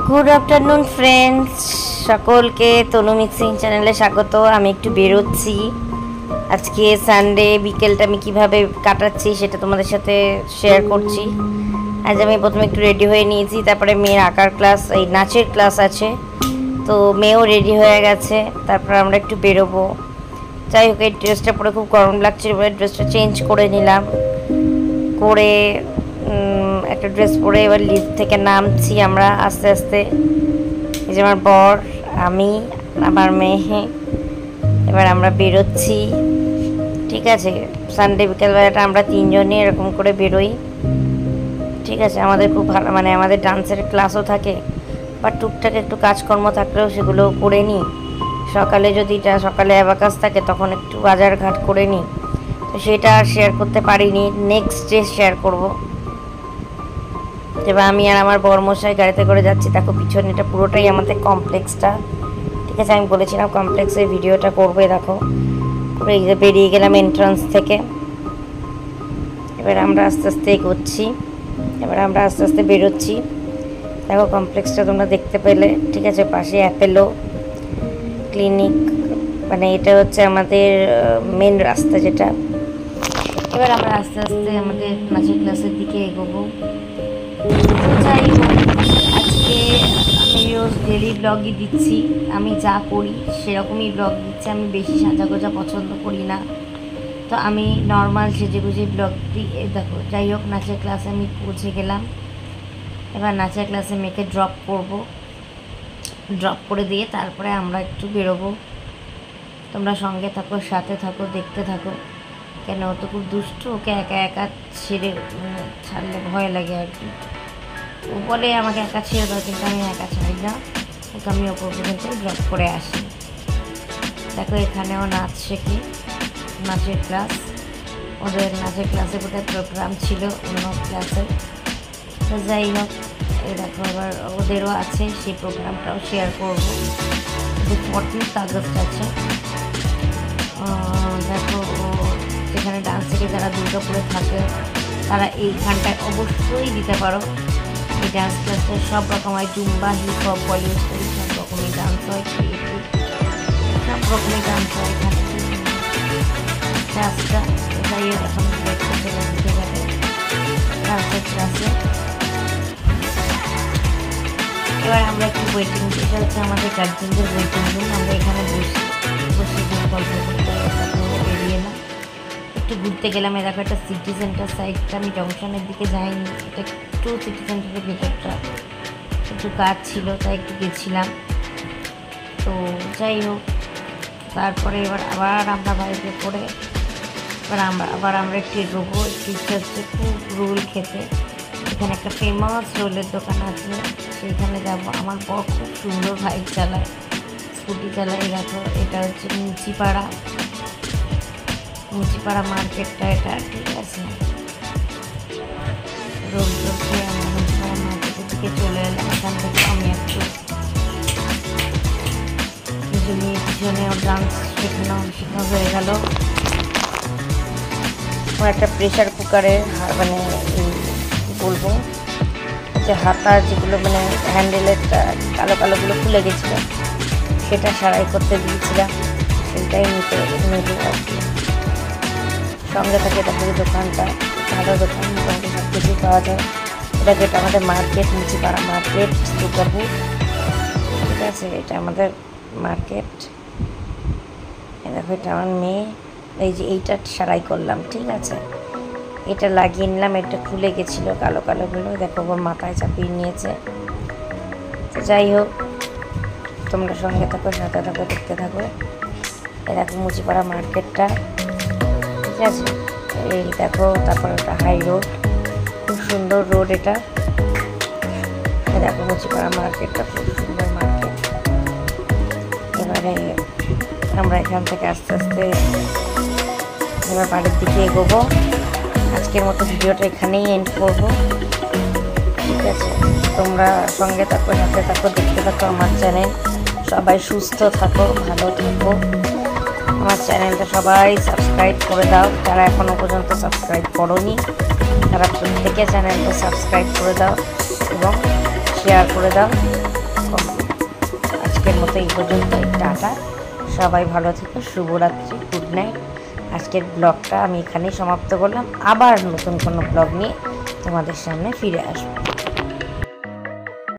Good afternoon friends, সকলকে তনু mixing চ্যানেলে স্বাগত। আমি একটু বেরোচ্ছি আজকে সানডে, বিকেলটা আমি কিভাবে কাটাচ্ছি সেটা তোমাদের সাথে শেয়ার করছি। আজ আমি প্রথমে একটু রেডি হয়ে নিয়েছি, তারপরে মেয়ের আঁকার ক্লাস, এই নাচের ক্লাস আছে, তো মেয়েও রেডি হয়ে গেছে। তারপর আমরা একটু বেরোবো। যাই হোক, এই ড্রেসটা পরে খুব গরম লাগছিল, ড্রেসটা চেঞ্জ করে নিলাম, করে একটা ড্রেস পরে এবার লিফট থেকে নামছি আমরা আস্তে আস্তে। এই যে আমার বর, আমি, আমার মেয়ে, এবার আমরা বেরোচ্ছি। ঠিক আছে, সানডে বিকেলবেলাটা আমরা তিনজনই এরকম করে বেরোই। ঠিক আছে, আমাদের খুব ভালো, মানে আমাদের ডান্সের ক্লাসও থাকে, বা টুকটাক একটু কাজকর্ম থাকলেও সেগুলো করে নিই। সকালে যদি সকালে অ্যাবাকাস থাকে তখন একটু বাজার ঘাট করে নিই, তো সেটা আর শেয়ার করতে পারিনি, নেক্সট ডে শেয়ার করবো। এবার আমি আর আমার বরমশাই গাড়িতে করে যাচ্ছি। দেখো পিছনে এটা পুরোটাই আমাদের কমপ্লেক্সটা। ঠিক আছে, আমি বলেছিলাম কমপ্লেক্সের ভিডিওটা করবে। দেখো পুরো এই যে বেরিয়ে গেলাম এন্ট্রান্স থেকে। এবার আমরা আস্তে আস্তে এগোচ্ছি, এবার আমরা আস্তে আস্তে বেরোচ্ছি। দেখো কমপ্লেক্সটা তোমরা দেখতে পেলে। ঠিক আছে, পাশে অ্যাপেলো ক্লিনিক, মানে এটা হচ্ছে আমাদের মেন রাস্তা যেটা। এবার আমরা আস্তে আস্তে আমাদের নাচের ক্লাসের দিকে এগোবো। যাই হোক, আজকে আমি রোজ ডেলি ব্লগই দিচ্ছি, আমি যা করি সেরকমই ব্লগ দিচ্ছি। আমি বেশি সাজাগোজা পছন্দ করি না, তো আমি নর্মাল সেজেগুজে ব্লগ দিই। দেখো, যাই হোক, নাচের ক্লাসে আমি পৌঁছে গেলাম। এবার নাচের ক্লাসে মেয়েকে ড্রপ করব, ড্রপ করে দিয়ে তারপরে আমরা একটু বেরোবো। তোমরা সঙ্গে থাকো, সাথে থাকো, দেখতে থাকো। কেন, ও তো খুব দুষ্ট, ওকে একা একা ছাড়লে ভয় লাগে আর কি। ও বলে আমাকে একা ছেড়ে দাও, কিন্তু আমি একা ছাড়ি না, ওকে আমি ওপর পর্যন্ত ড্রপ করে আসি। দেখো এখানেও নাচ শেখে, নাচের ক্লাস, ওদের নাচের ক্লাসে বোধহয় প্রোগ্রাম ছিল অন্য ক্লাসে। তো যাই হোক, এই দেখো আবার ওদেরও আছে, সেই প্রোগ্রামটাও শেয়ার করবো। 14 আগস্ট আছে। দেখো, যেখানে ডান্স থেকে যারা দুর্গাপুরে থাকে তারা এইখানটায় অবশ্যই দিতে পারো। এই ডান্স ক্লাসে সব রকম হয়, জুম্বা, হিপ হপ, বলিউড, সব রকমের ডান্স হয়, ক্রিয়েটিভ সব রকমের ডান্স হয় এখানে ক্লাসটা। যাই হোক, এখন দেখতে চলে দিতে যাবে ডান্সের ক্লাসে। এবার আমরা একটু ওয়েটিং, এটা হচ্ছে আমাদের গার্জেনদের ওয়েটিং রুম। আমরা এখানে বসে গল্প করতে বেরিয়ে না, একটু ঘুরতে গেলাম। দেখো একটা সিটি সেন্টার সাইডটা, আমি জংশনের দিকে যাইনি, এটা একটু সিটি সেন্টারের ভেতরটা একটু কাজ ছিল, তাই একটু গেছিলাম। তো যাই হোক, তারপরে এবার আবার আমরা বাড়িতে করে এবার আমরা একটু এগোবো। একটু ইচ্ছে হচ্ছে খুব রোল খেতে। এখানে একটা ফেমাস রোলের দোকান আছে, সেইখানে যাবো। আমার বর খুব সুন্দর বাইক চালায়, স্কুটি চালায়। দেখো, এটা হচ্ছে মুচিপাড়া মার্কেটটা এটা। ঠিক আছে, রোল খেয়ে আমরা মুচিপাড়া মার্কেটের দিকে চলে এলাম। এখান থেকে আমি একটু পিছনে ডান্স শেখা হয়ে গেল। আমার একটা প্রেশার কুকারের, মানে কী বলবো, যে হাতার যেগুলো মানে হ্যান্ডেলেরটা কালো কালোগুলো খুলে গেছিলো, সেটা সারাই করতে দিয়েছিলাম, সেটাই নেবো আর কি। সঙ্গে থাকে দেখো দোকানটা, ভালো দোকান, মোটামুটি সব কিছুই পাওয়া যায়। এটা যেটা আমাদের মার্কেট, মুচিপাড়া মার্কেট, দুর্গাপুর। ঠিক আছে, এটা আমাদের মার্কেট। দেখো, এটা আমার মেয়ে, এই যে এইটা সারাই করলাম। ঠিক আছে, এটা লাগিয়ে নিলাম, এটা খুলে গেছিলো কালো কালোগুলো। দেখো ওর মাথায় চাপিয়ে নিয়েছে। তো যাই হোক, তোমরা সঙ্গে থাকো, সাথে থাকো, দেখতে থাকো। এই দেখো মুচিপাড়া মার্কেটটা। ঠিক আছে, এই দেখো, তারপর একটা হাই রোড, খুব সুন্দর রোড এটা। দেখো মুচিপাড়া মার্কেটটা খুব সুন্দর মার্কেট। এবারে আমরা এখান থেকে আস্তে আস্তে এবার বাড়ির দিকে এগোবো। আজকের মতো ভিডিওটা এখানেই এন্ড করবো। ঠিক আছে, তোমরা সঙ্গে থাকো, সাথে থাকো, দেখতে থাকো আমার চ্যানেল। সবাই সুস্থ থাকো, ভালো থাকো। আমার চ্যানেলটা সবাই সাবস্ক্রাইব করে দাও, যারা এখনও পর্যন্ত সাবস্ক্রাইব করোনি তারা প্রত্যেকে চ্যানেলটা সাবস্ক্রাইব করে দাও এবং শেয়ার করে দাও। আজকের মতো এই পর্যন্ত, টাটা। সবাই ভালো থেকো, শুভরাত্রি, গুড নাইট। আজকের ব্লগটা আমি এখানেই সমাপ্ত করলাম। আবার নতুন কোনো ব্লগ নিয়ে তোমাদের সামনে ফিরে আসবো।